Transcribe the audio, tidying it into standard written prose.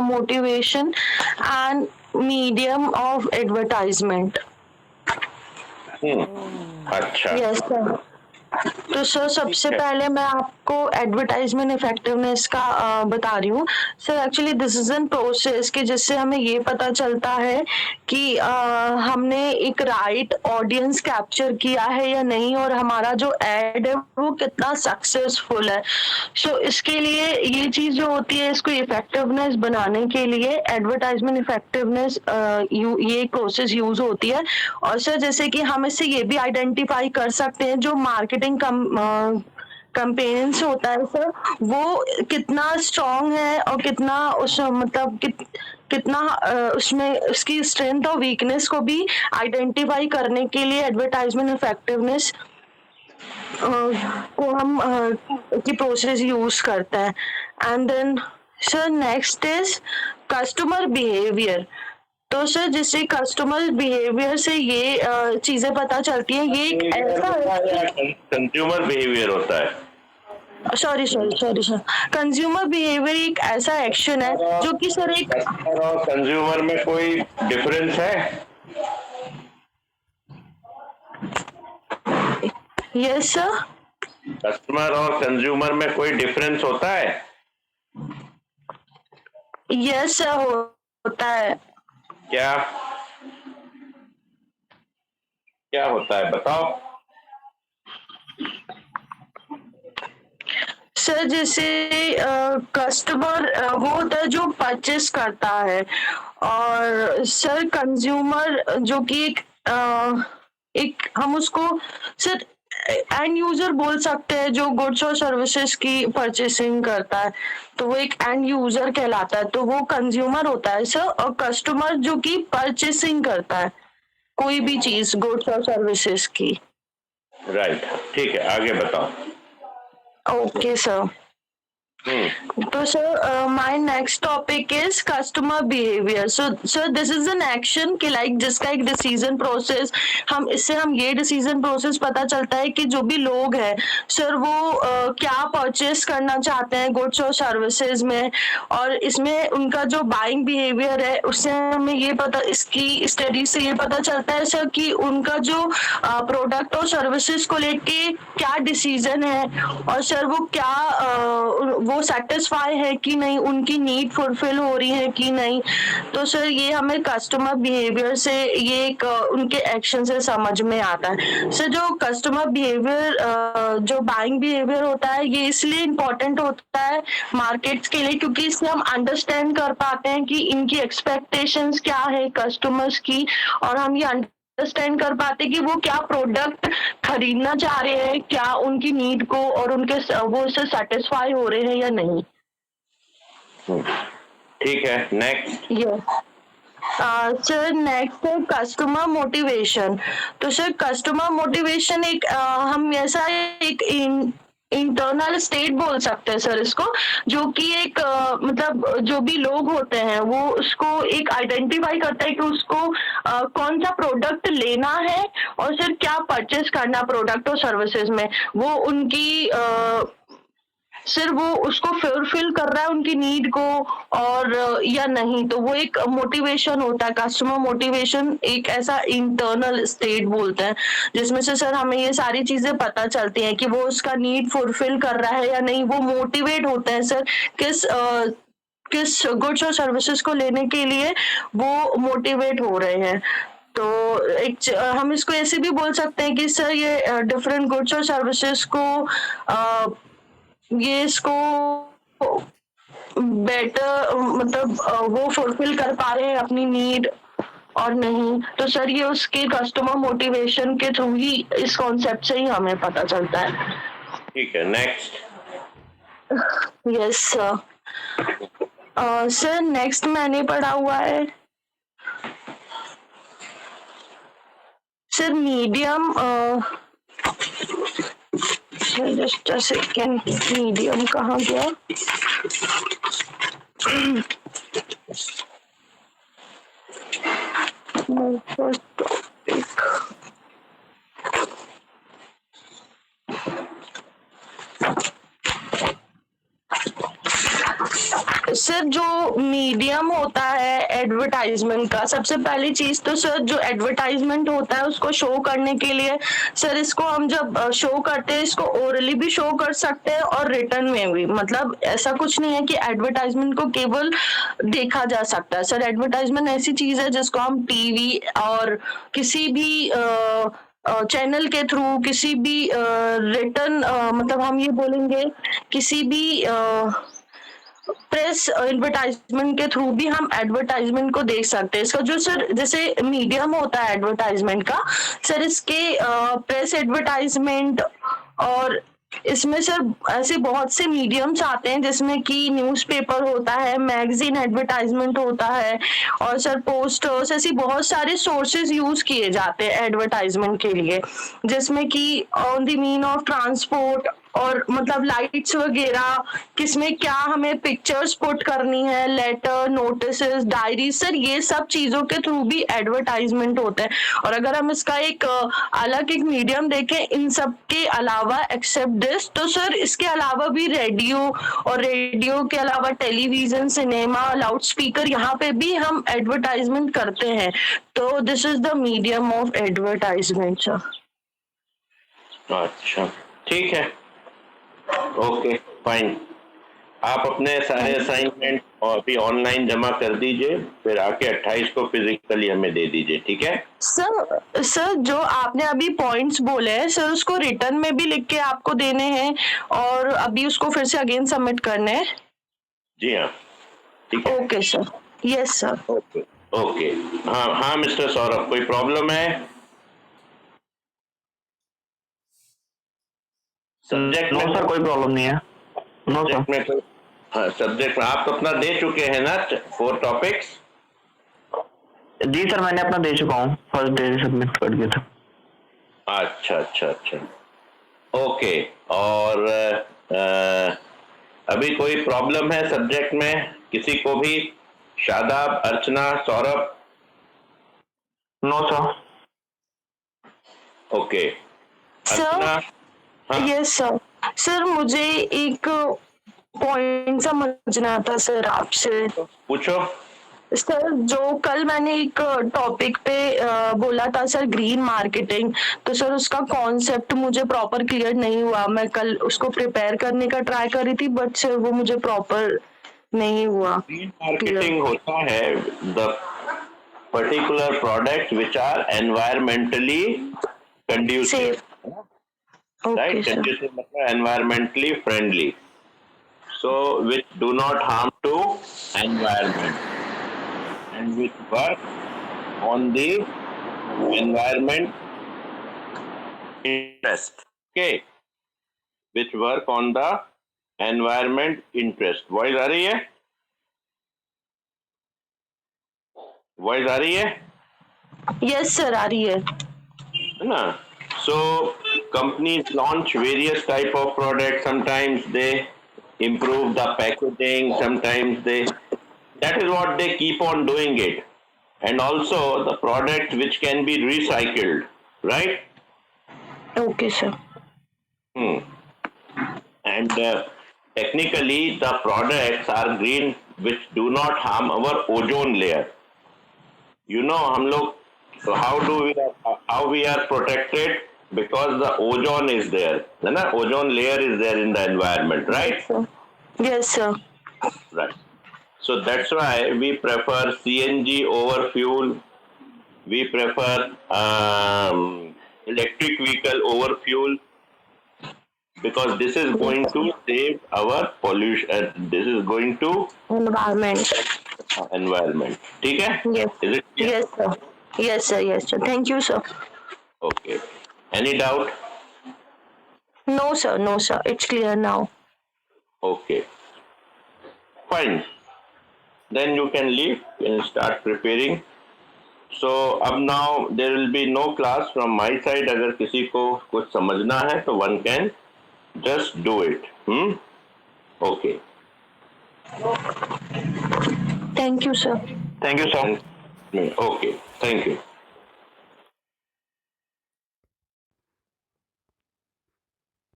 motivation and medium of advertisement. अच्छा। Yes, sir. तो sir ठीक सबसे है। पहले मैं आपको एडवर्टाइजमेंट इफेक्टिवनेस का बता रही हूँ। Sir actually this is N process कि जिससे हमें ये पता चलता है कि हमने एक राइट ऑडियंस कैप्चर किया है या नहीं, और हमारा जो एड है वो कितना सक्सेसफुल है। सो इसके लिए ये चीज जो होती है, इसको इफेक्टिवनेस बनाने के लिए एडवर्टाइजमेंट इफेक्टिवनेस ये प्रोसेस यूज होती है। और सर जैसे कि हम इससे ये भी आइडेंटिफाई कर सकते हैं जो मार्केटिंग कैंपेन्स होता है सर, वो कितना स्ट्रांग है और कितना उस मतलब कितना उसमें उसकी स्ट्रेंथ और वीकनेस को भी आइडेंटिफाई करने के लिए एडवर्टाइजमेंट इफेक्टिवनेस को हम की प्रोसेस यूज करते हैं। And then sir next is customer behaviour. तो सर जिससे कस्टमर बिहेवियर से ये चीजें पता चलती हैं, ये एक ऐसा कंज्यूमर बिहेवियर होता है। Sorry sorry sorry sir, consumer behaviour एक ऐसा एक्शन है जो कि सर एक कस्टमर और कंज्यूमर में कोई डिफरेंस है? Yes sir. कस्टमर और कंज्यूमर में कोई डिफरेंस होता है? यस सर होता है। क्या क्या होता है बताओ। सर जैसे कस्टमर वो होता है जो परचेस करता है, और सर कंज्यूमर जो कि एक हम उसको सर एंड यूजर बोल सकते हैं जो गुड्स और सर्विसेज की परचेसिंग करता है, तो वो एक एंड यूजर कहलाता है। तो वो कंज्यूमर होता है सर, और कस्टमर जो कि परचेसिंग करता है कोई भी चीज गुड्स और सर्विसेज की। राइट, ठीक है, आगे बताओ। Okay sir. तो sir my next topic is customer behaviour. So this is an action कि लाइक जिसका एक डिसीजन प्रोसेस, हम ये डिसीजन प्रोसेस पता चलता है कि जो भी लोग हैं सर वो क्या परचेस करना चाहते हैं गुड्स और सर्विसेज में, और इसमें उनका जो बाइंग बिहेवियर है उससे हमें ये पता, इसकी स्टडी से ये पता चलता है सर कि उनका जो प्रोडक्ट और सर्विसेज को लेके क्या डिसीजन है, और सर वो क्या वो सेटिस्फाई है कि नहीं, उनकी नीड फुलफिल हो रही है कि नहीं। तो सर ये हमें कस्टमर बिहेवियर से ये एक उनके एक्शन से समझ में आता है। सर जो कस्टमर बिहेवियर जो बाइंग बिहेवियर होता है ये इसलिए इम्पोर्टेंट होता है मार्केट्स के लिए क्योंकि इससे हम अंडरस्टैंड कर पाते हैं कि इनकी एक्सपेक्टेशंस क्या है कस्टमर्स की, और हम ये अंडरस्टैंड कर पाते कि वो क्या प्रोडक्ट खरीदना चाह रहे हैं, क्या उनकी नीड को और उनके वो उससे सेटिस्फाई हो रहे हैं या नहीं। ठीक है, नेक्स्ट। सर नेक्स्ट है कस्टमर मोटिवेशन। तो सर कस्टमर मोटिवेशन एक हम ऐसा एक इंटरनल स्टेट बोल सकते हैं सर इसको, जो कि एक मतलब जो भी लोग होते हैं वो उसको एक आइडेंटिफाई करता है कि उसको कौन सा प्रोडक्ट लेना है और सर क्या परचेस करना प्रोडक्ट और सर्विसेज में, वो उनकी सिर्फ वो उसको फुलफिल कर रहा है उनकी नीड को और या नहीं। तो वो एक मोटिवेशन होता है, कस्टमर मोटिवेशन एक ऐसा इंटरनल स्टेट बोलते हैं जिसमें से सर हमें ये सारी चीजें पता चलती हैं कि वो उसका नीड फुलफिल कर रहा है या नहीं, वो मोटिवेट होता है सर किस गुड्स और सर्विसेज को लेने के लिए वो मोटिवेट हो रहे हैं। तो एक हम इसको ऐसे भी बोल सकते हैं कि सर ये डिफरेंट गुड्स और सर्विसेज को ये इसको बेटर मतलब वो फुलफिल कर पा रहे हैं अपनी नीड और नहीं। तो सर ये उसके कस्टमर मोटिवेशन के थ्रू ही इस कॉन्सेप्ट से ही हमें पता चलता है। ठीक है, next. Yes sir. Sir next मैंने पढ़ा हुआ है sir medium, just a second, medium कहाँ गया। सर जो मीडियम होता है एडवर्टाइजमेंट का, सबसे पहली चीज तो सर जो एडवर्टाइजमेंट होता है उसको शो करने के लिए सर इसको हम जब शो करते हैं इसको ओरली भी शो कर सकते हैं और रिटर्न में भी, मतलब ऐसा कुछ नहीं है कि एडवर्टाइजमेंट को केवल देखा जा सकता है सर। एडवर्टाइजमेंट ऐसी चीज है जिसको हम टीवी और किसी भी चैनल के थ्रू, किसी भी रिटर्न मतलब हम ये बोलेंगे किसी भी प्रेस एडवर्टाइजमेंट के थ्रू भी हम एडवर्टाइजमेंट को देख सकते हैं। इसका जो सर जैसे मीडियम होता है एडवर्टाइजमेंट का सर, इसके प्रेस एडवर्टाइजमेंट और इसमें सर ऐसे बहुत से मीडियम्स आते हैं जिसमें कि न्यूज़पेपर होता है, मैगजीन एडवर्टाइजमेंट होता है और सर पोस्टर्स, ऐसी बहुत सारे सोर्सेज यूज किए जाते हैं एडवर्टाइजमेंट के लिए, जिसमें कि on the mean of transport और मतलब लाइट्स वगैरह, किसमें क्या हमें पिक्चर्स पुट करनी है, लेटर, नोटिसेस, डायरी, सर ये सब चीजों के थ्रू भी एडवर्टाइजमेंट होते हैं। और अगर हम इसका एक अलग एक मीडियम देखें इन सब के अलावा एक्सेप्ट दिस, तो सर इसके अलावा भी रेडियो और रेडियो के अलावा टेलीविजन, सिनेमा, लाउड स्पीकर, यहाँ पे भी हम एडवर्टाइजमेंट करते हैं। तो this is the medium of advertisement sir. अच्छा ठीक है, ओके फाइन। आप अपने सारे असाइनमेंट और भी ऑनलाइन जमा कर दीजिए, फिर आके 28 को फिजिकली हमें दे दीजिए, ठीक है? सर जो आपने अभी पॉइंट्स बोले हैं सर उसको रिटर्न में भी लिख के आपको देने हैं और अभी उसको फिर से अगेन सबमिट करने हैं। जी हाँ, ठीक है। Okay sir, yes sir. Okay okay, हाँ हाँ मिस्टर सौरभ, कोई प्रॉब्लम है सब्जेक्ट में? नो सर, कोई प्रॉब्लम नहीं है। No sir. सब्जेक्ट में कोई, हाँ सब्जेक्ट में आप तो अपना दे चुके हैं ना 4 टॉपिक्स? जी सर, मैंने अपना दे चुका हूँ, फर्स्ट डे सबमिट कर दिया था। अच्छा अच्छा अच्छा, ओके। और अभी कोई प्रॉब्लम है सब्जेक्ट में किसी को भी? Shadab, Archana, Saurabh? No sir. Okay sir yes sir. Sir मुझे एक पॉइंट समझना था सर आपसे। पूछो। सर जो कल मैंने एक टॉपिक पे बोला था सर, ग्रीन मार्केटिंग, तो सर उसका कॉन्सेप्ट मुझे प्रॉपर क्लियर नहीं हुआ। मैं कल उसको प्रिपेयर करने का ट्राई कर रही थी बट सर वो मुझे प्रॉपर नहीं हुआ। ग्रीन मार्केटिंग होता है the particular products which are environmentally conducive, right? Conducive मतलब environmentally friendly, so which do not harm to environment and which work on the environment interest. Okay, which work on the environment interest. Voice आ रही है? Voice आ रही है? Yes sir, आ रही है ना? So companies launch various type of products. Sometimes they improve the packaging, sometimes that is what they keep on doing it. And also the products which can be recycled, right? Okay sir. And technically the products are green which do not harm our ozone layer. You know हम लोग, so how we are protected? Because the ozone is there, the ozone layer is there in the environment, right? Yes sir. Right. So that's why we prefer CNG over fuel. We prefer electric vehicle over fuel because this is going to save our pollution. This is going to environment. ठीक है? Yes. Is it clear? Yes sir. Yes sir. Yes sir. Thank you sir. Okay. Any doubt? No sir. No sir. It's clear now. Okay. Fine. Then you can leave and start preparing. So अब now there will be no class from my side. अगर किसी को कुछ समझना है तो one can just do it. Okay. Thank you sir. Thank you sir. Okay. Thank you.